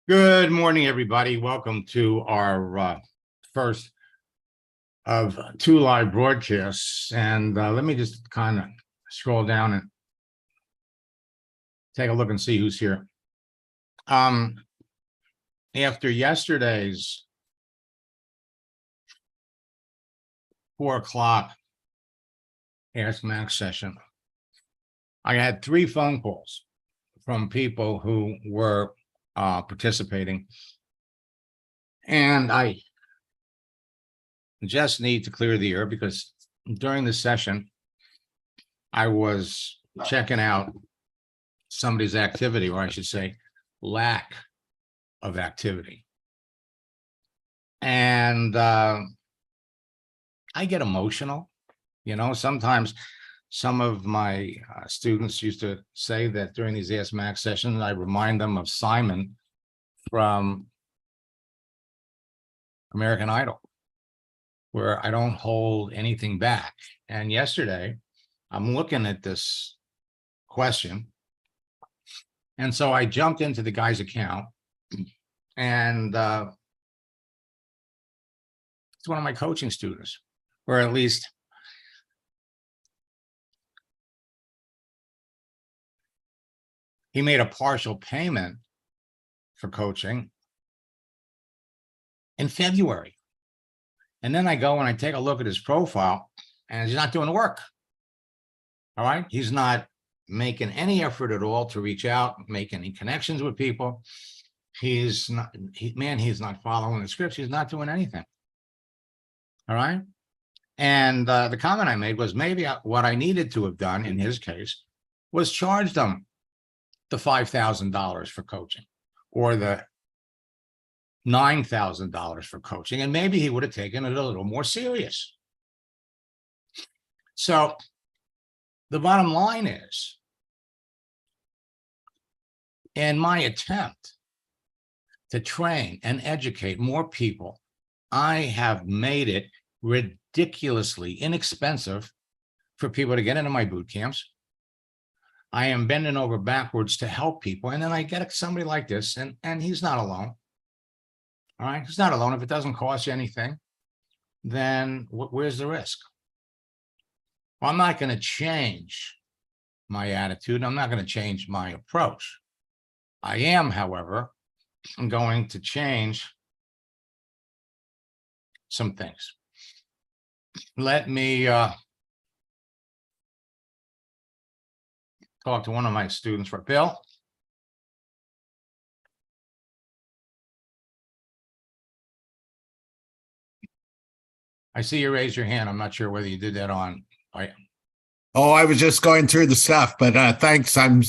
Good morning, everybody. Welcome to our first of two live broadcasts. And let me just kind of scroll down and take a look and see who's here. After yesterday's 4:00 Ask Max session, I had 3 phone calls from people who were participating. And I just need to clear the air because during the session, I was checking out somebody's activity, or I should say, lack of activity. And I get emotional. Sometimes some of my students used to say that during these Ask Max sessions, I remind them of Simon from American Idol, where I don't hold anything back. And yesterday, I'm looking at this question. And so I jumped into the guy's account, and it's one of my coaching students, or at least he made a partial payment for coaching in February. And then I go and I take a look at his profile, and he's not doing the work. All right. He's not making any effort at all to reach out, make any connections with people. He's not following the scripts. He's not doing anything. All right. And the comment I made was maybe what I needed to have done in his case was charge them the $5,000 for coaching, or the $9,000 for coaching, and maybe he would have taken it a little more serious. So the bottom line is, in my attempt to train and educate more people, I have made it ridiculously inexpensive for people to get into my boot camps. I am bending over backwards to help people. And then I get somebody like this, and he's not alone. All right. He's not alone. If it doesn't cost you anything, then where's the risk? Well, I'm not going to change my attitude. I'm not going to change my approach. I am, however, I'm going to change some things. Let me talk to one of my students for Bill. I see you raise your hand. I'm not sure whether you did that on. Oh, I was just going through the stuff, but thanks. I'm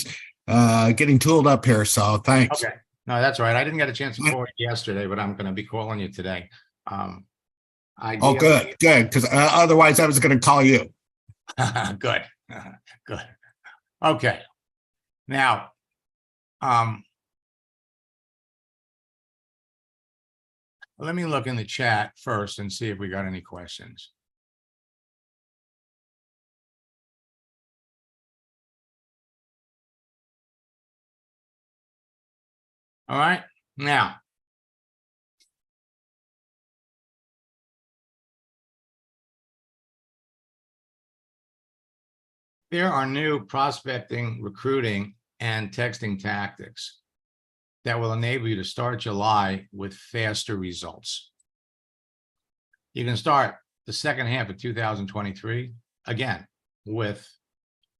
getting tooled up here, so thanks. Okay. No, that's right. I didn't get a chance to call you yesterday, but I'm going to be calling you today. Oh, good. Because otherwise I was going to call you. Good. Good. Okay. Now, let me look in the chat first and see if we got any questions. All right. Now, there are new prospecting, recruiting, and texting tactics that will enable you to start July with faster results. You can start the second half of 2023, again, with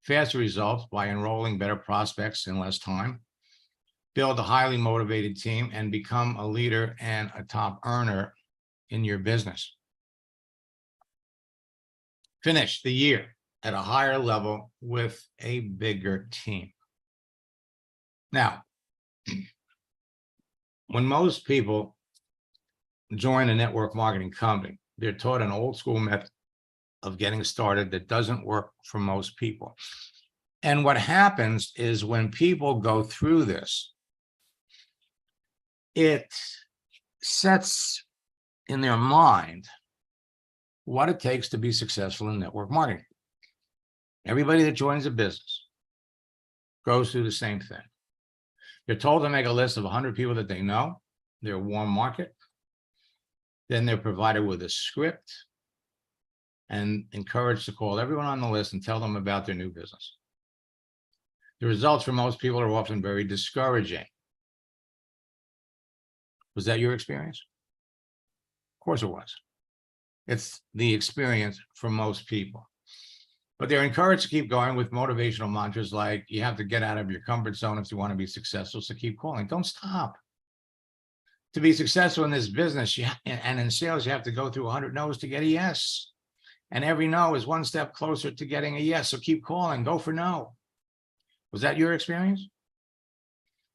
faster results by enrolling better prospects in less time, build a highly motivated team, and become a leader and a top earner in your business. Finish the year at a higher level with a bigger team. Now, when most people join a network marketing company, they're taught an old school method of getting started that doesn't work for most people. And what happens is when people go through this, it sets in their mind what it takes to be successful in network marketing. Everybody that joins a business goes through the same thing. They're told to make a list of 100 people that they know, their warm market. Then they're provided with a script and encouraged to call everyone on the list and tell them about their new business. The results for most people are often very discouraging. Was that your experience? Of course it was. It's the experience for most people. But they're encouraged to keep going with motivational mantras like, you have to get out of your comfort zone if you want to be successful, so keep calling. Don't stop. To be successful in this business and in sales, you have to go through 100 no's to get a yes. And every no is one step closer to getting a yes, so keep calling, go for no. Was that your experience?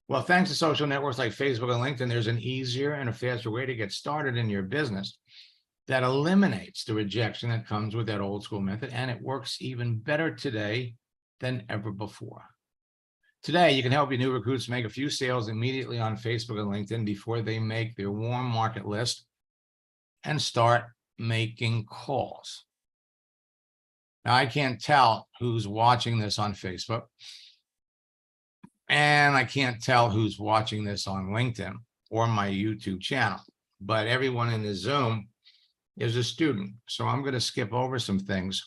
Well, thanks to social networks like Facebook and LinkedIn, there's an easier and a faster way to get started in your business that eliminates the rejection that comes with that old school method, and it works even better today than ever before. Today, you can help your new recruits make a few sales immediately on Facebook and LinkedIn before they make their warm market list and start making calls. Now, I can't tell who's watching this on Facebook, and I can't tell who's watching this on LinkedIn or my YouTube channel, but everyone in the Zoom is a student. So I'm going to skip over some things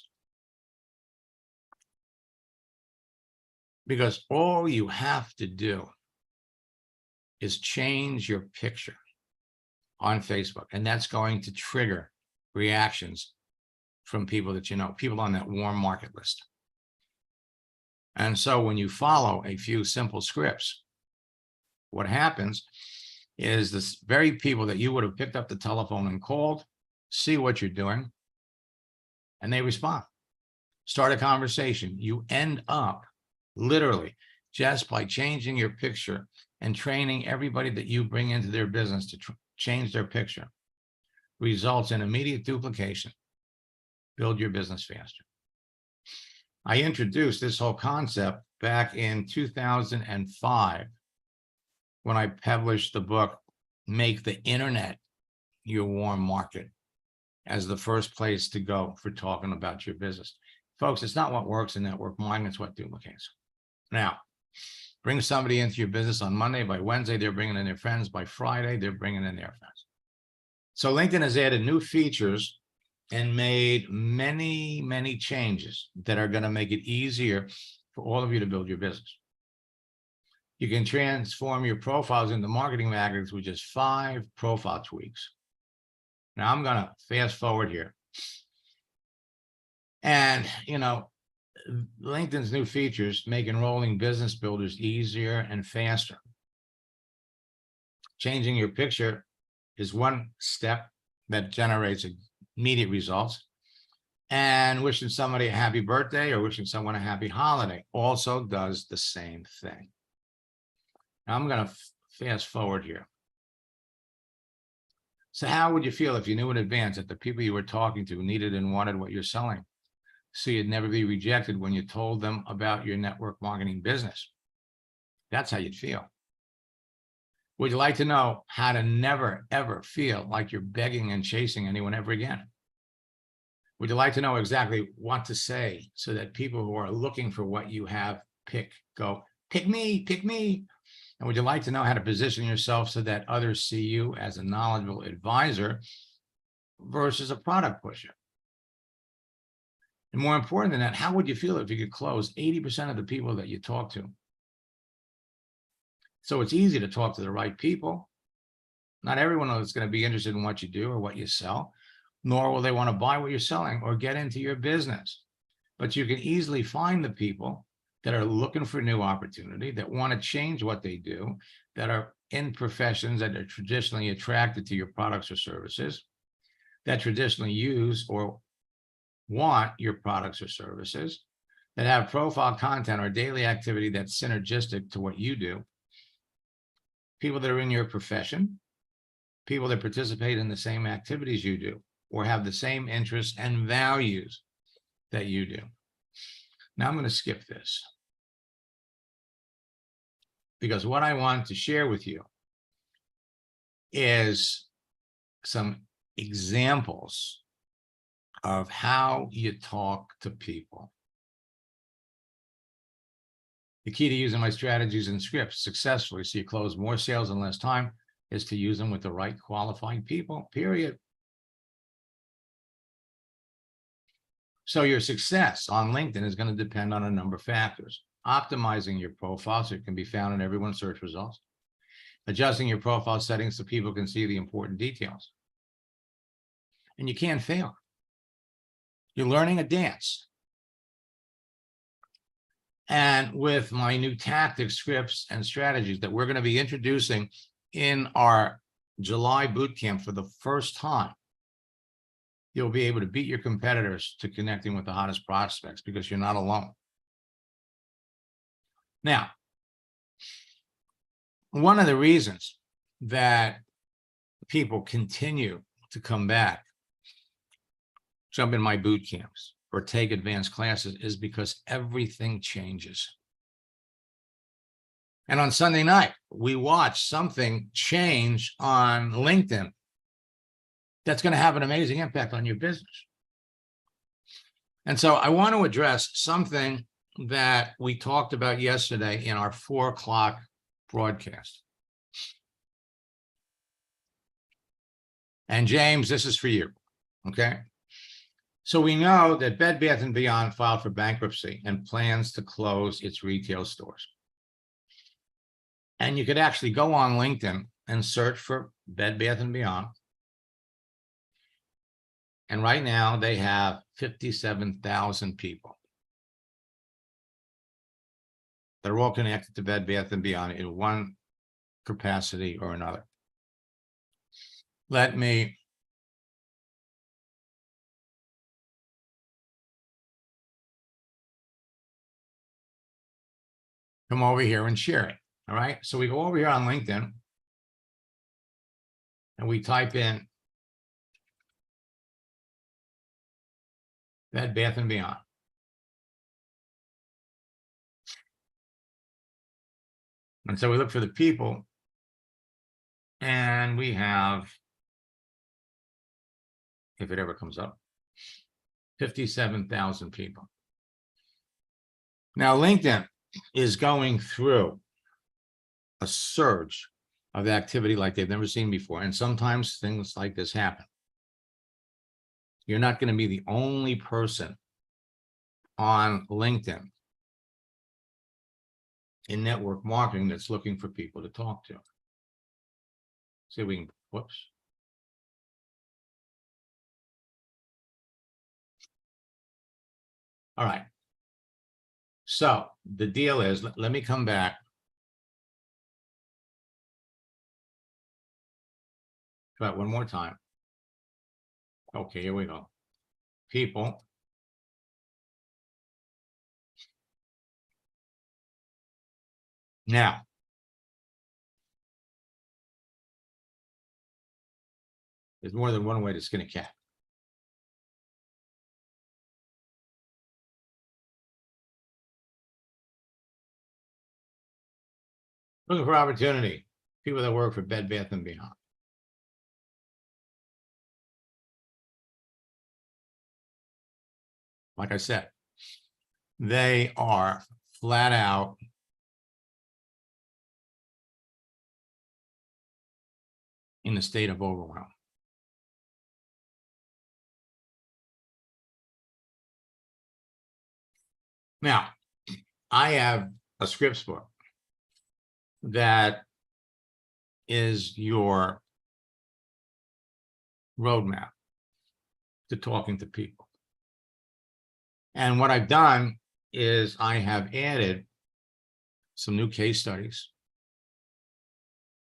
because all you have to do is change your picture on Facebook, and that's going to trigger reactions from people that you know, people on that warm market list. And so when you follow a few simple scripts, what happens is this very people that you would have picked up the telephone and called, see what you're doing, and they respond. Start a conversation. You end up literally just by changing your picture and training everybody that you bring into their business to change their picture, results in immediate duplication. Build your business faster. I introduced this whole concept back in 2005 when I published the book, Make the Internet Your Warm Market, as the first place to go for talking about your business. Folks, it's not what works in network marketing, it's what duplicates. Now, bring somebody into your business on Monday. By Wednesday, they're bringing in their friends. By Friday, they're bringing in their friends. So LinkedIn has added new features and made many, many changes that are going to make it easier for all of you to build your business. You can transform your profiles into marketing magnets with just 5 profile tweaks. Now I'm going to fast forward here. And, you know, LinkedIn's new features make enrolling business builders easier and faster. Changing your picture is one step that generates immediate results. And wishing somebody a happy birthday or wishing someone a happy holiday also does the same thing. Now I'm going to fast forward here. So how would you feel if you knew in advance that the people you were talking to needed and wanted what you're selling, so you'd never be rejected when you told them about your network marketing business? That's how you'd feel. Would you like to know how to never, ever feel like you're begging and chasing anyone ever again? Would you like to know exactly what to say so that people who are looking for what you have go, pick me, pick me? And would you like to know how to position yourself so that others see you as a knowledgeable advisor versus a product pusher? And more important than that, how would you feel if you could close 80% of the people that you talk to? So it's easy to talk to the right people. Not everyone is going to be interested in what you do or what you sell, nor will they want to buy what you're selling or get into your business. But you can easily find the people that are looking for new opportunity, that want to change what they do, that are in professions that are traditionally attracted to your products or services, that traditionally use or want your products or services, that have profile content or daily activity that's synergistic to what you do, people that are in your profession, people that participate in the same activities you do, or have the same interests and values that you do. Now I'm going to skip this, because what I want to share with you is some examples of how you talk to people. The key to using my strategies and scripts successfully so you close more sales in less time is to use them with the right qualified people, period. So your success on LinkedIn is going to depend on a number of factors. Optimizing your profile so it can be found in everyone's search results. Adjusting your profile settings so people can see the important details. And you can't fail. You're learning a dance. And with my new tactics, scripts, and strategies that we're going to be introducing in our July bootcamp for the first time, you'll be able to beat your competitors to connecting with the hottest prospects because you're not alone. Now, one of the reasons that people continue to come back, jump in my boot camps, or take advanced classes is because everything changes. And on Sunday night, we watch something change on LinkedIn that's going to have an amazing impact on your business. And so I want to address something that we talked about yesterday in our 4 o'clock broadcast. And James, this is for you, okay? So we know that Bed Bath & Beyond filed for bankruptcy and plans to close its retail stores. And you could actually go on LinkedIn and search for Bed Bath & Beyond. And right now they have 57,000 people that are all connected to Bed Bath & Beyond in one capacity or another. Let me come over here and share it. All right. So we go over here on LinkedIn and we type in Bed Bath & Beyond. And so we look for the people and we have, if it ever comes up, 57,000 people. Now, LinkedIn is going through a surge of activity like they've never seen before. And sometimes things like this happen. You're not going to be the only person on LinkedIn in network marketing that's looking for people to talk to. See if we can, whoops. All right. So the deal is, let me come back. Try it one more time. Okay, here we go. People. Now, there's more than one way to skin a cat. Looking for opportunity. People that work for Bed Bath & Beyond. Like I said, they are flat out in a state of overwhelm. Now, I have a scripts book that is your roadmap to talking to people. And what I've done is I have added some new case studies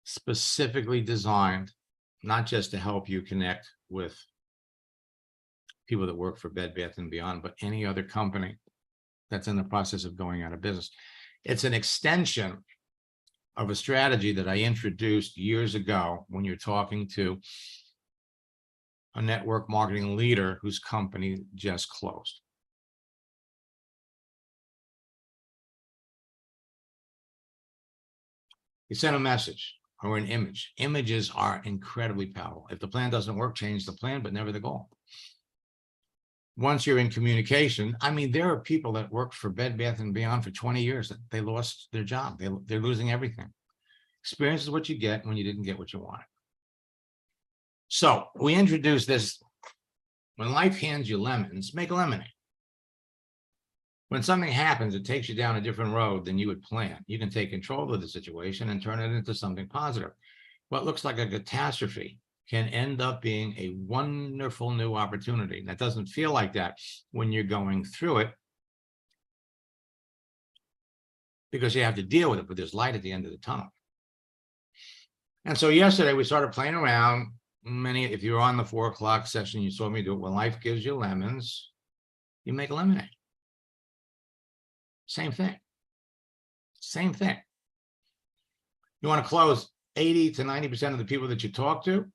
specifically designed not just to help you connect with people that work for Bed Bath & Beyond, but any other company that's in the process of going out of business. It's an extension of a strategy that I introduced years ago when you're talking to a network marketing leader whose company just closed. You send a message or an image. Images are incredibly powerful. If the plan doesn't work, change the plan, but never the goal. once you're in communication, I mean, there are people that worked for Bed Bath & Beyond for 20 years that they lost their job. They're losing everything. Experience is what you get when you didn't get what you wanted. So we introduced this: when life hands you lemons, make lemonade. When something happens, it takes you down a different road than you had planned. You can take control of the situation and turn it into something positive. What looks like a catastrophe can end up being a wonderful new opportunity. That doesn't feel like that when you're going through it, because you have to deal with it, but there's light at the end of the tunnel. And so yesterday we started playing around. If you were on the 4 o'clock session, you saw me do it. When life gives you lemons, you make lemonade. Same thing. Same thing. You want to close 80 to 90% of the people that you talk to?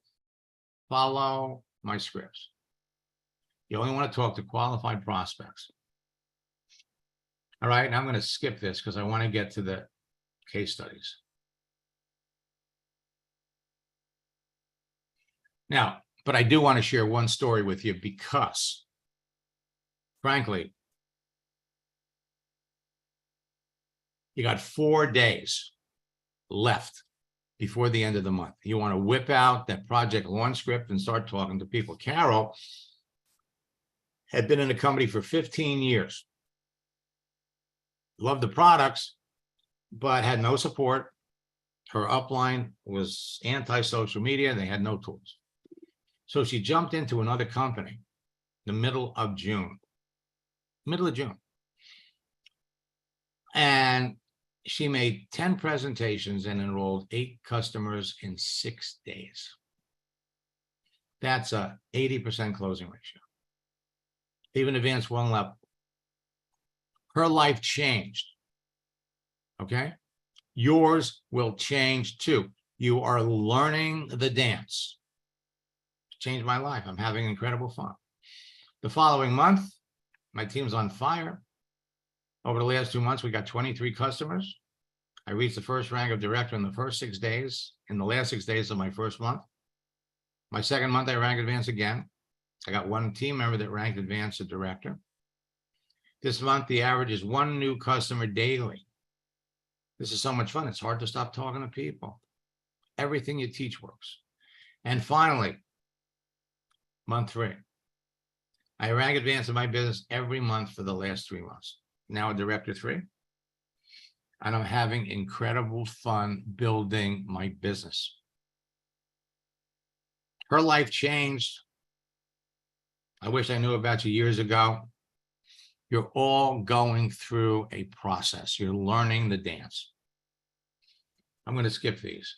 Follow my scripts. You only want to talk to qualified prospects. All right, now I'm going to skip this because I want to get to the case studies. Now, but I do want to share one story with you because, frankly, you got 4 days left before the end of the month. You want to whip out that project launch script and start talking to people. Carol had been in the company for 15 years. Loved the products, but had no support. Her upline was anti-social media. They had no tools. So she jumped into another company the middle of June. And she made 10 presentations and enrolled 8 customers in 6 days. That's a 80% closing ratio. Even advanced one level. Her life changed. Okay? Yours will change too. You are learning the dance. Changed my life. I'm having incredible fun. The following month, my team's on fire. Over the last 2 months, we got 23 customers. I reached the first rank of director in the first 6 days, in the last 6 days of my first month. My second month, I ranked advanced again. I got 1 team member that ranked advanced to director. This month, the average is 1 new customer daily. This is so much fun. It's hard to stop talking to people. Everything you teach works. And finally, month 3, I rank advanced in my business every month for the last 3 months. Now a director 3. And I'm having incredible fun building my business. Her life changed. I wish I knew about you years ago. You're all going through a process. You're learning the dance. I'm going to skip these.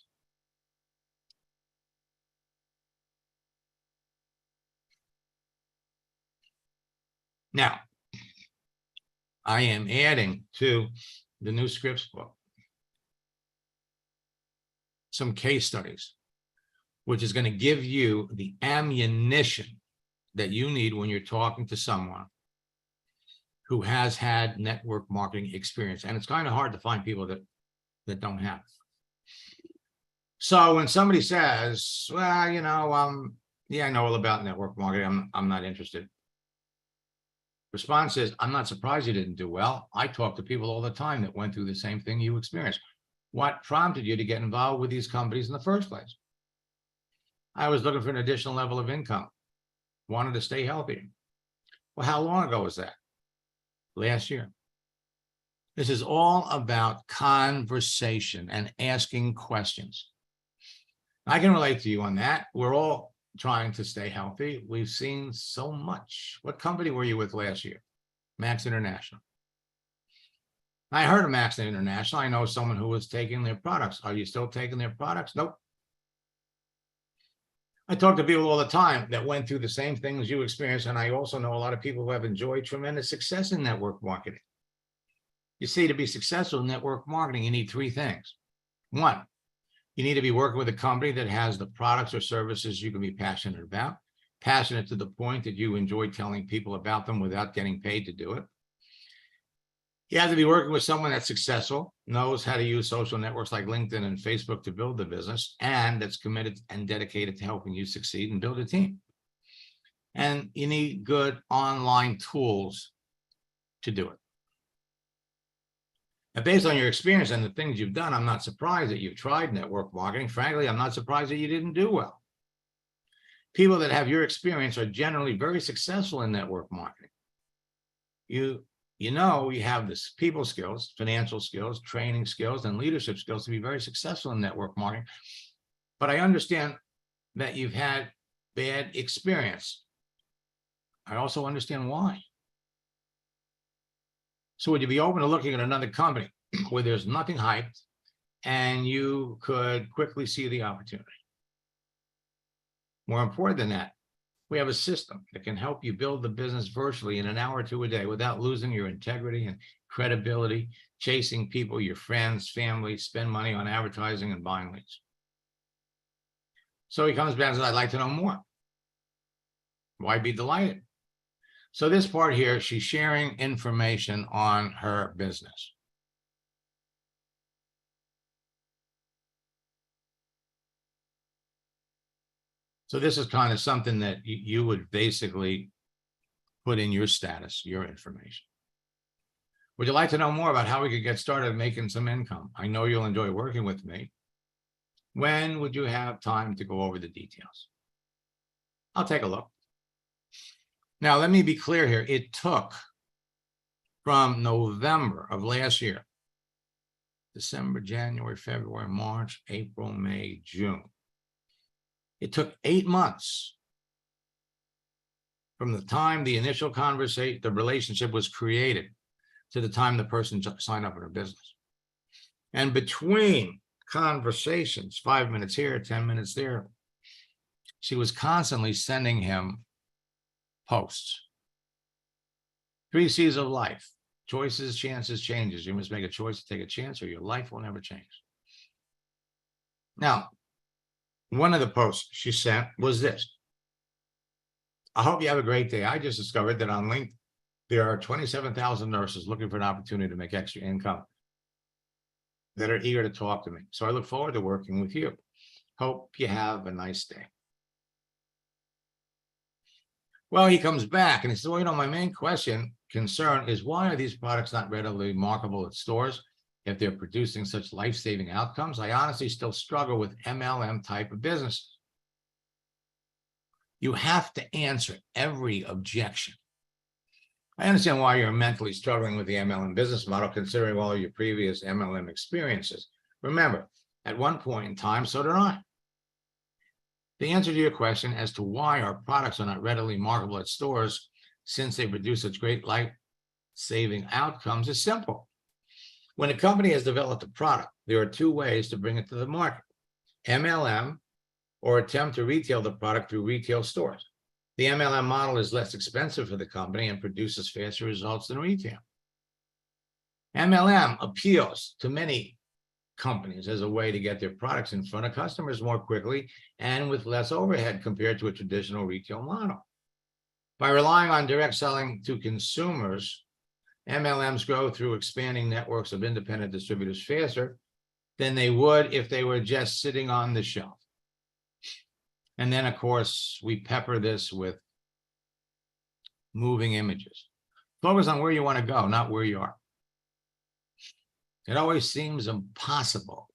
Now, I am adding to the new scripts book some case studies, which is going to give you the ammunition that you need when you're talking to someone who has had network marketing experience. And it's kind of hard to find people that don't have. So when somebody says, well, you know, yeah, I know all about network marketing. I'm not interested. Response is, I'm not surprised you didn't do well. I talk to people all the time that went through the same thing you experienced. What prompted you to get involved with these companies in the first place? I was looking for an additional level of income. Wanted to stay healthy. Well, how long ago was that? Last year. This is all about conversation and asking questions. I can relate to you on that. We're all trying to stay healthy. We've seen so much. What company were you with last year? Max International. I heard of Max International. I know someone who was taking their products. Are you still taking their products? Nope. I talk to people all the time that went through the same things you experienced, and I also know a lot of people who have enjoyed tremendous success in network marketing. You see, to be successful in network marketing, you need 3 things. 1, you need to be working with a company that has the products or services you can be passionate about, passionate to the point that you enjoy telling people about them without getting paid to do it. You have to be working with someone that's successful, knows how to use social networks like LinkedIn and Facebook to build the business, and that's committed and dedicated to helping you succeed and build a team. And you need good online tools to do it. And based on your experience and the things you've done, I'm not surprised that you've tried network marketing. Frankly, I'm not surprised that you didn't do well. People that have your experience are generally very successful in network marketing. You have this people skills, financial skills, training skills, and leadership skills to be very successful in network marketing. But I understand that you've had bad experience. I also understand why. So would you be open to looking at another company where there's nothing hyped and you could quickly see the opportunity? More important than that, we have a system that can help you build the business virtually in an hour or two a day without losing your integrity and credibility, chasing people, your friends, family, spend money on advertising and buying leads. So he comes back and says, I'd like to know more. Why be delighted? So this part here, she's sharing information on her business. So this is kind of something that you would basically put in your status, your information. Would you like to know more about how we could get started making some income? I know you'll enjoy working with me. When would you have time to go over the details? I'll take a look. Now, let me be clear here. It took from November of last year, December, January, February, March, April, May, June. It took 8 months from the time the initial conversation, the relationship was created, to the time the person signed up in her business. And between conversations, 5 minutes here, 10 minutes there, she was constantly sending him posts. 3 C's of life: choices, chances, changes. You must make a choice to take a chance or your life will never change. Now, one of the posts she sent was this: I hope you have a great day. I just discovered that on LinkedIn, there are 27,000 nurses looking for an opportunity to make extra income that are eager to talk to me. So I look forward to working with you. Hope you have a nice day. Well, he comes back and he says, well, my main concern is why are these products not readily marketable at stores if they're producing such life-saving outcomes? I honestly still struggle with MLM type of businesses. You have to answer every objection. I understand why you're mentally struggling with the MLM business model, considering all of your previous MLM experiences. Remember, at one point in time, so did I. The answer to your question as to why our products are not readily marketable at stores, since they produce such great life-saving outcomes, is simple. When a company has developed a product, there are 2 ways to bring it to the market: MLM, or attempt to retail the product through retail stores. The MLM model is less expensive for the company and produces faster results than retail. MLM appeals to many companies as a way to get their products in front of customers more quickly and with less overhead compared to a traditional retail model. By relying on direct selling to consumers, MLMs grow through expanding networks of independent distributors faster than they would if they were just sitting on the shelf. And then, of course, we pepper this with moving images. Focus on where you want to go, not where you are. It always seems impossible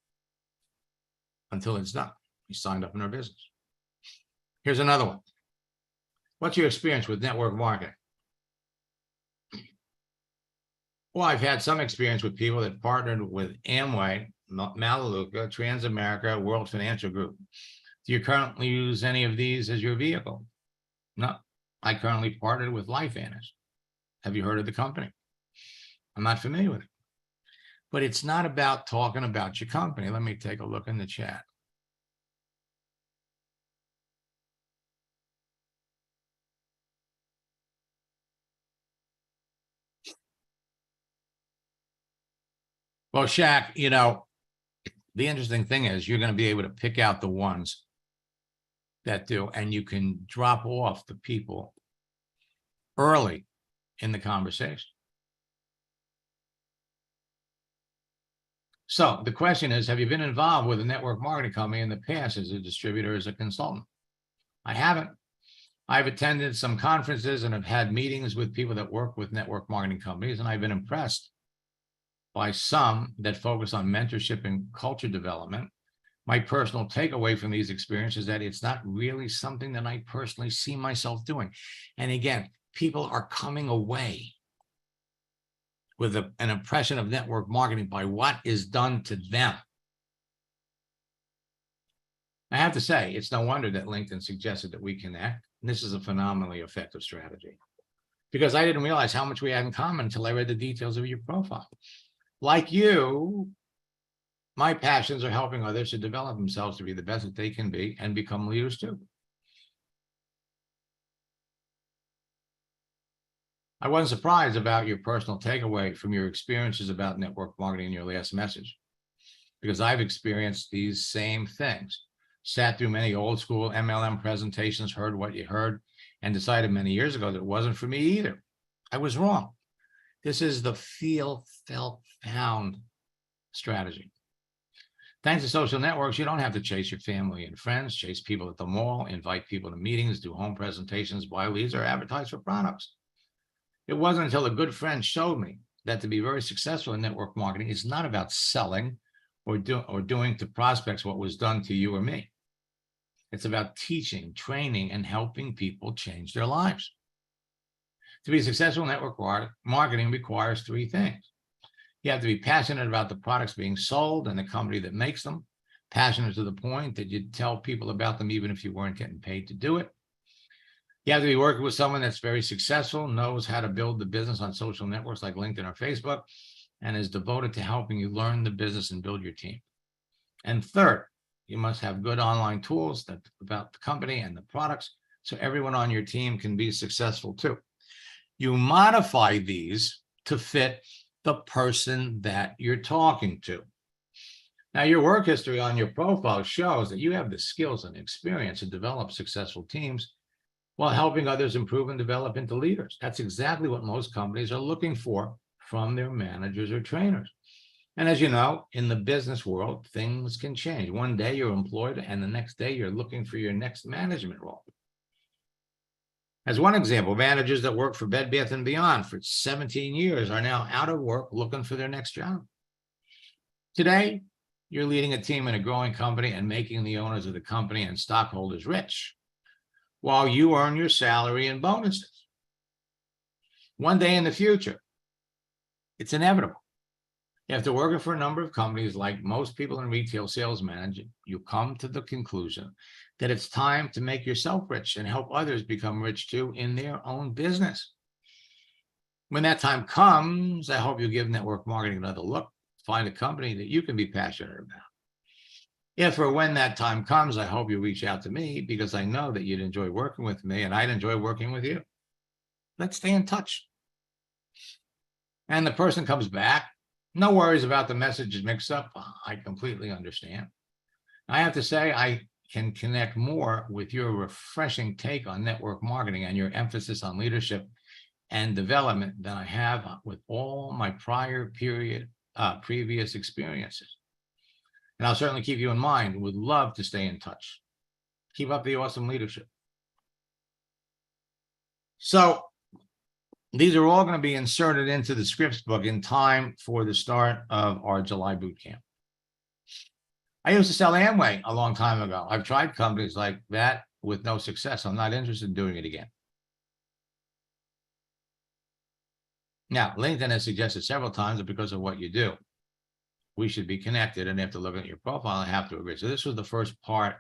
until it's done. You signed up in our business. Here's another one. What's your experience with network marketing? Well, I've had some experience with people that partnered with Amway, Melaleuca, Transamerica, World Financial Group. Do you currently use any of these as your vehicle? No, I currently partnered with LifeVantage. Have you heard of the company? I'm not familiar with it. But it's not about talking about your company. Let me take a look in the chat. Well, Shaq, the interesting thing is you're going to be able to pick out the ones that do, and you can drop off the people early in the conversation. So the question is, have you been involved with a network marketing company in the past as a distributor, as a consultant? I haven't. I've attended some conferences and have had meetings with people that work with network marketing companies, and I've been impressed by some that focus on mentorship and culture development. My personal takeaway from these experiences is that it's not really something that I personally see myself doing. And again, people are coming away with an impression of network marketing by what is done to them. I have to say, it's no wonder that LinkedIn suggested that we connect. And this is a phenomenally effective strategy, because I didn't realize how much we had in common until I read the details of your profile. Like you, my passions are helping others to develop themselves to be the best that they can be and become leaders too. I wasn't surprised about your personal takeaway from your experiences about network marketing in your last message, because I've experienced these same things. Sat through many old school MLM presentations, heard what you heard, and decided many years ago that it wasn't for me either. I was wrong. This is the feel, felt, found strategy. Thanks to social networks, you don't have to chase your family and friends, chase people at the mall, invite people to meetings, do home presentations, buy leads, or advertise for products. It wasn't until a good friend showed me that to be very successful in network marketing is not about selling or doing to prospects what was done to you or me. It's about teaching, training, and helping people change their lives. To be successful in network marketing requires three things. You have to be passionate about the products being sold and the company that makes them, passionate to the point that you tell people about them even if you weren't getting paid to do it. You have to be working with someone that's very successful, knows how to build the business on social networks like LinkedIn or Facebook, and is devoted to helping you learn the business and build your team. And third, you must have good online tools about the company and the products so everyone on your team can be successful too. You modify these to fit the person that you're talking to. Now, your work history on your profile shows that you have the skills and experience to develop successful teams while helping others improve and develop into leaders. That's exactly what most companies are looking for from their managers or trainers. And as you know, in the business world, things can change. One day you're employed and the next day you're looking for your next management role. As one example, managers that work for Bed Bath & Beyond for 17 years are now out of work looking for their next job. Today, you're leading a team in a growing company and making the owners of the company and stockholders rich, while you earn your salary and bonuses. One day in the future, it's inevitable. After working for a number of companies, like most people in retail sales management, you come to the conclusion that it's time to make yourself rich and help others become rich too in their own business. When that time comes, I hope you give network marketing another look, find a company that you can be passionate about. If or when that time comes, I hope you reach out to me because I know that you'd enjoy working with me and I'd enjoy working with you. Let's stay in touch. And the person comes back. No worries about the message mix up. I completely understand. I have to say, I can connect more with your refreshing take on network marketing and your emphasis on leadership and development than I have with all my previous experiences. And I'll certainly keep you in mind. Would love to stay in touch. Keep up the awesome leadership. So these are all going to be inserted into the scripts book in time for the start of our July boot camp. I used to sell Amway a long time ago. I've tried companies like that with no success. I'm not interested in doing it again. Now, LinkedIn has suggested several times that because of what you do, we should be connected. And after looking at your profile, I have to agree. So this was the first part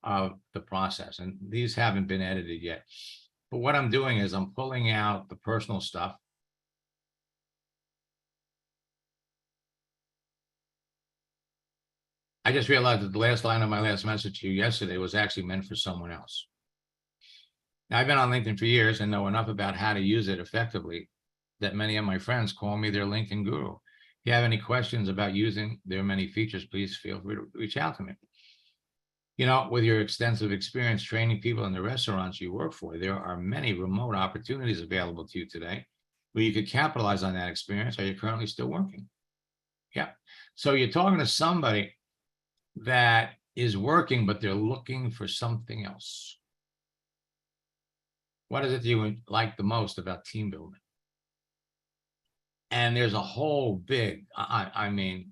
of the process. And these haven't been edited yet. But what I'm doing is I'm pulling out the personal stuff. I just realized that the last line of my last message to you yesterday was actually meant for someone else. Now, I've been on LinkedIn for years and know enough about how to use it effectively that many of my friends call me their LinkedIn guru. If you have any questions about using their many features, please feel free to reach out to me. You know, with your extensive experience training people in the restaurants you work for, there are many remote opportunities available to you today where you could capitalize on that experience. Are you currently still working? Yeah. So you're talking to somebody that is working, but they're looking for something else. What is it you like the most about team building? And there's a whole big, I mean,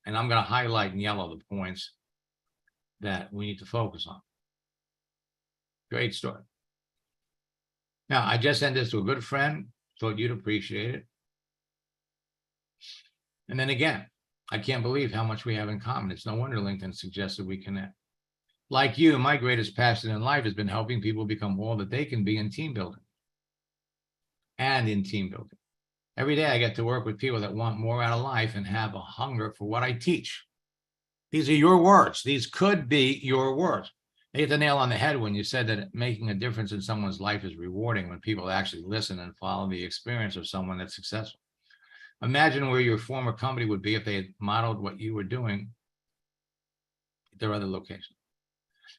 and I'm going to highlight in yellow the points that we need to focus on. Great story. Now, I just sent this to a good friend, thought you'd appreciate it. And then again, I can't believe how much we have in common. It's no wonder LinkedIn suggested we connect. Like you, my greatest passion in life has been helping people become all that they can be in team building. And in team building. Every day I get to work with people that want more out of life and have a hunger for what I teach. These are your words. These could be your words. You hit the nail on the head when you said that making a difference in someone's life is rewarding when people actually listen and follow the experience of someone that's successful. Imagine where your former company would be if they had modeled what you were doing at their other location.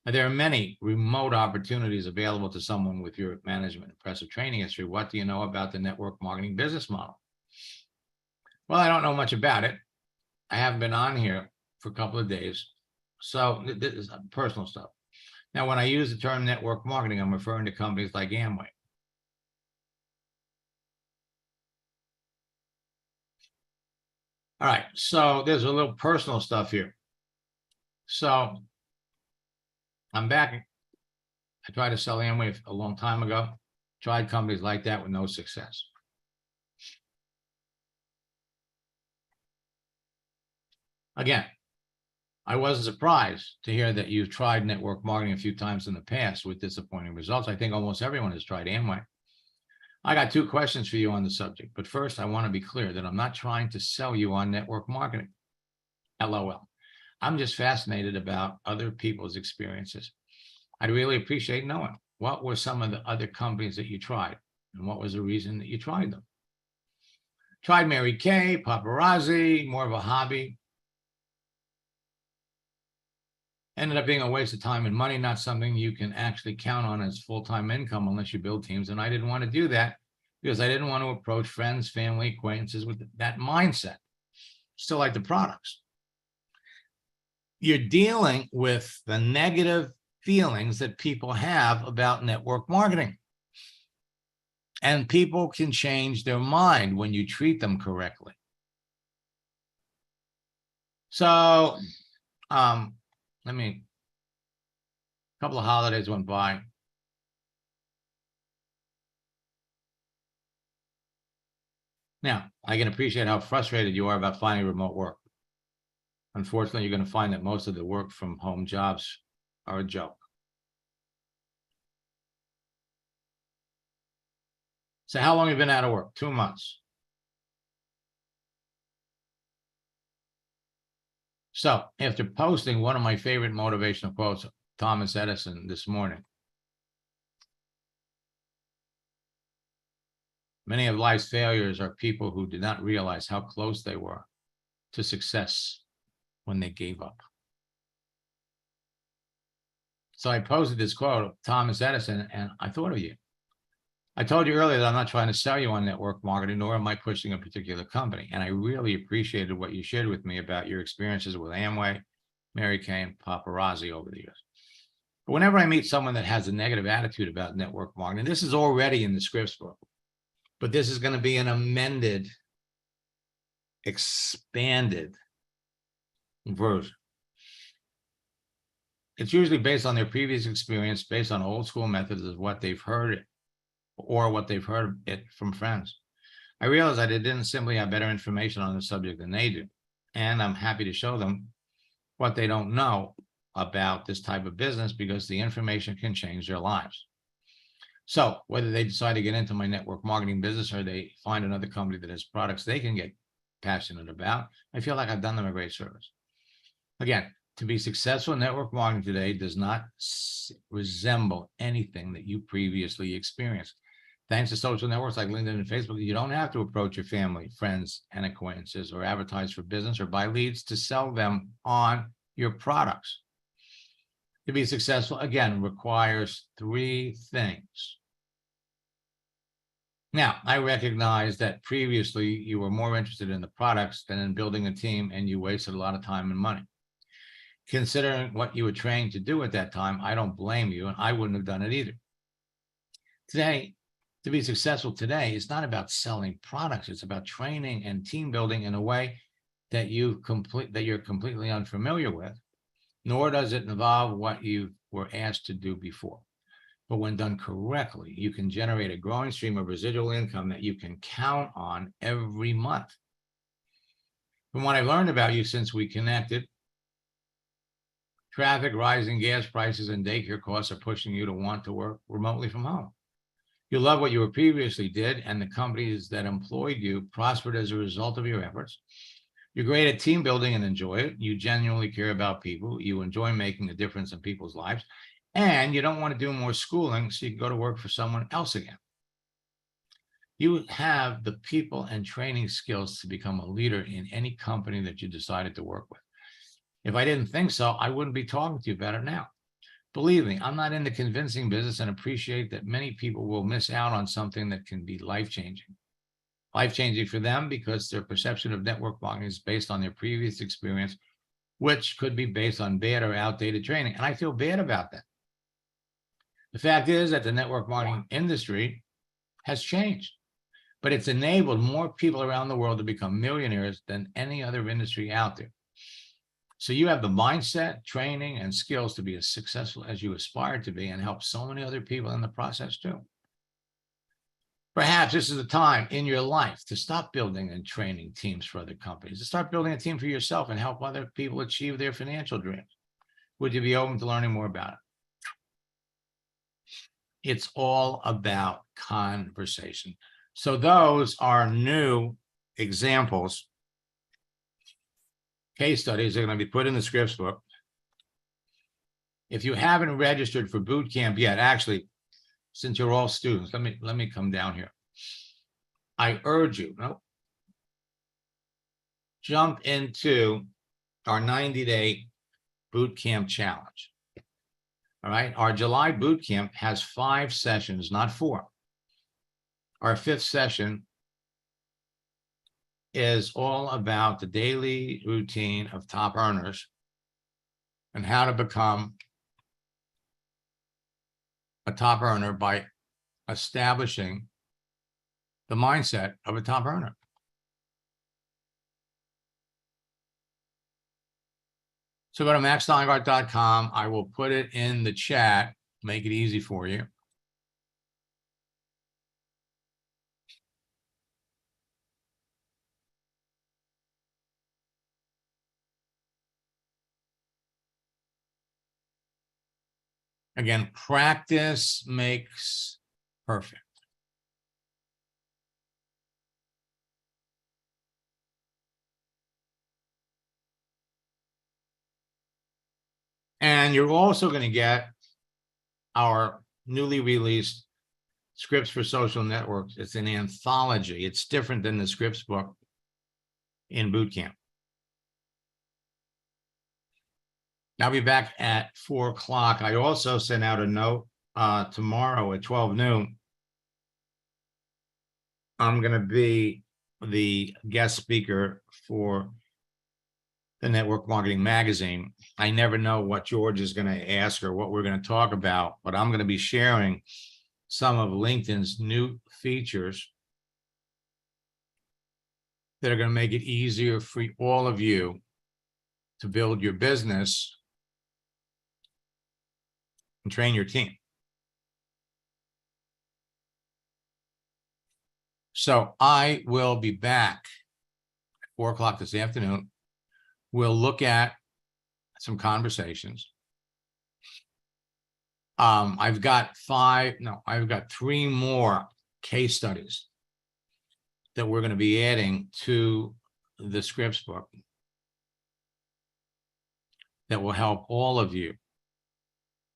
Now, there are many remote opportunities available to someone with your management impressive training history. What do you know about the network marketing business model? Well, I don't know much about it. I haven't been on here for a couple of days. So this is personal stuff. Now, when I use the term network marketing, I'm referring to companies like Amway. All right, so there's a little personal stuff here. So I'm back. I tried to sell Amway a long time ago. Tried companies like that with no success. Again, I wasn't surprised to hear that you've tried network marketing a few times in the past with disappointing results. I think almost everyone has tried Amway. I got two questions for you on the subject, but first I want to be clear that I'm not trying to sell you on network marketing. LOL. I'm just fascinated about other people's experiences. I'd really appreciate knowing what were some of the other companies that you tried and what was the reason that you tried them. Tried Mary Kay, paparazzi, more of a hobby. Ended up being a waste of time and money, not something you can actually count on as full-time income unless you build teams. And I didn't want to do that because I didn't want to approach friends, family, acquaintances with that mindset. Still like the products. You're dealing with the negative feelings that people have about network marketing. And people can change their mind when you treat them correctly. So, a couple of holidays went by. Now, I can appreciate how frustrated you are about finding remote work. Unfortunately, you're going to find that most of the work from home jobs are a joke. So how long have you been out of work? 2 months. So after posting one of my favorite motivational quotes, Thomas Edison, this morning, many of life's failures are people who did not realize how close they were to success when they gave up. So I posted this quote of Thomas Edison, and I thought of you. I told you earlier that I'm not trying to sell you on network marketing, nor am I pushing a particular company. And I really appreciated what you shared with me about your experiences with Amway, Mary Kay, and paparazzi over the years. But whenever I meet someone that has a negative attitude about network marketing, this is already in the scripts book, but this is going to be an amended, expanded version. It's usually based on their previous experience, based on old school methods of what they've heard or what they've heard it from friends. I realized that I didn't simply have better information on the subject than they do. And I'm happy to show them what they don't know about this type of business because the information can change their lives. So whether they decide to get into my network marketing business or they find another company that has products they can get passionate about, I feel like I've done them a great service. Again, to be successful in network marketing today does not resemble anything that you previously experienced. Thanks to social networks like LinkedIn and Facebook, you don't have to approach your family, friends, and acquaintances or advertise for business or buy leads to sell them on your products. To be successful, again, requires 3 things. Now, I recognize that previously you were more interested in the products than in building a team, and you wasted a lot of time and money. Considering what you were trained to do at that time, I don't blame you, and I wouldn't have done it either. Today, to be successful today is not about selling products. It's about training and team building in a way that you're completely unfamiliar with, nor does it involve what you were asked to do before. But when done correctly, you can generate a growing stream of residual income that you can count on every month. From what I've learned about you since we connected, traffic, rising gas prices, and daycare costs are pushing you to want to work remotely from home. You love what you were previously did, and the companies that employed you prospered as a result of your efforts. You're great at team building and enjoy it. You genuinely care about people. You enjoy making a difference in people's lives, and you don't want to do more schooling so you can go to work for someone else again. You have the people and training skills to become a leader in any company that you decided to work with. If I didn't think so, I wouldn't be talking to you about it now. Believe me, I'm not in the convincing business and appreciate that many people will miss out on something that can be life-changing. Life-changing for them because their perception of network marketing is based on their previous experience, which could be based on bad or outdated training. And I feel bad about that. The fact is that the network marketing industry has changed, but it's enabled more people around the world to become millionaires than any other industry out there. So you have the mindset, training, and skills to be as successful as you aspire to be and help so many other people in the process too. Perhaps this is the time in your life to stop building and training teams for other companies, to start building a team for yourself and help other people achieve their financial dreams. Would you be open to learning more about it? It's all about conversation. So those are new examples. Case studies are going to be put in the scripts book. If you haven't registered for boot camp yet, actually, since you're all students, let me come down here. I urge you, jump into our 90-day boot camp challenge. All right, our July boot camp has 5 sessions, not 4. Our 5th session is all about the daily routine of top earners and how to become a top earner by establishing the mindset of a top earner. So go to maxsteingart.com. I will put it in the chat, make it easy for you. Again, practice makes perfect. And you're also going to get our newly released Scripts for Social Networks. It's an anthology. It's different than the scripts book in boot camp. I'll be back at 4 o'clock. I also sent out a note tomorrow at 12 noon. I'm going to be the guest speaker for the Network Marketing Magazine. I never know what George is going to ask or what we're going to talk about, but I'm going to be sharing some of LinkedIn's new features that are going to make it easier for all of you to build your business and train your team. So I will be back at 4 o'clock this afternoon. We'll look at some conversations. I've got 3 more case studies that we're going to be adding to the scripts book that will help all of you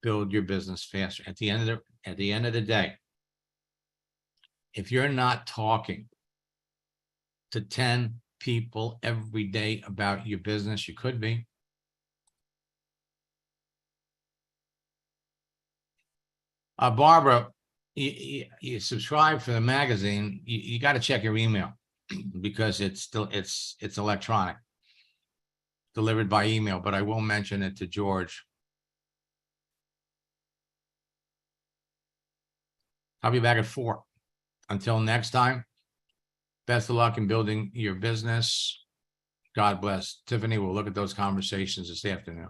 build your business faster. At the end of the day, if you're not talking to 10 people every day about your business, you could be. Barbara, you subscribe for the magazine. You got to check your email because it's electronic, delivered by email. But I will mention it to George. I'll be back at 4. Until next time, best of luck in building your business. God bless. Tiffany, we'll look at those conversations this afternoon.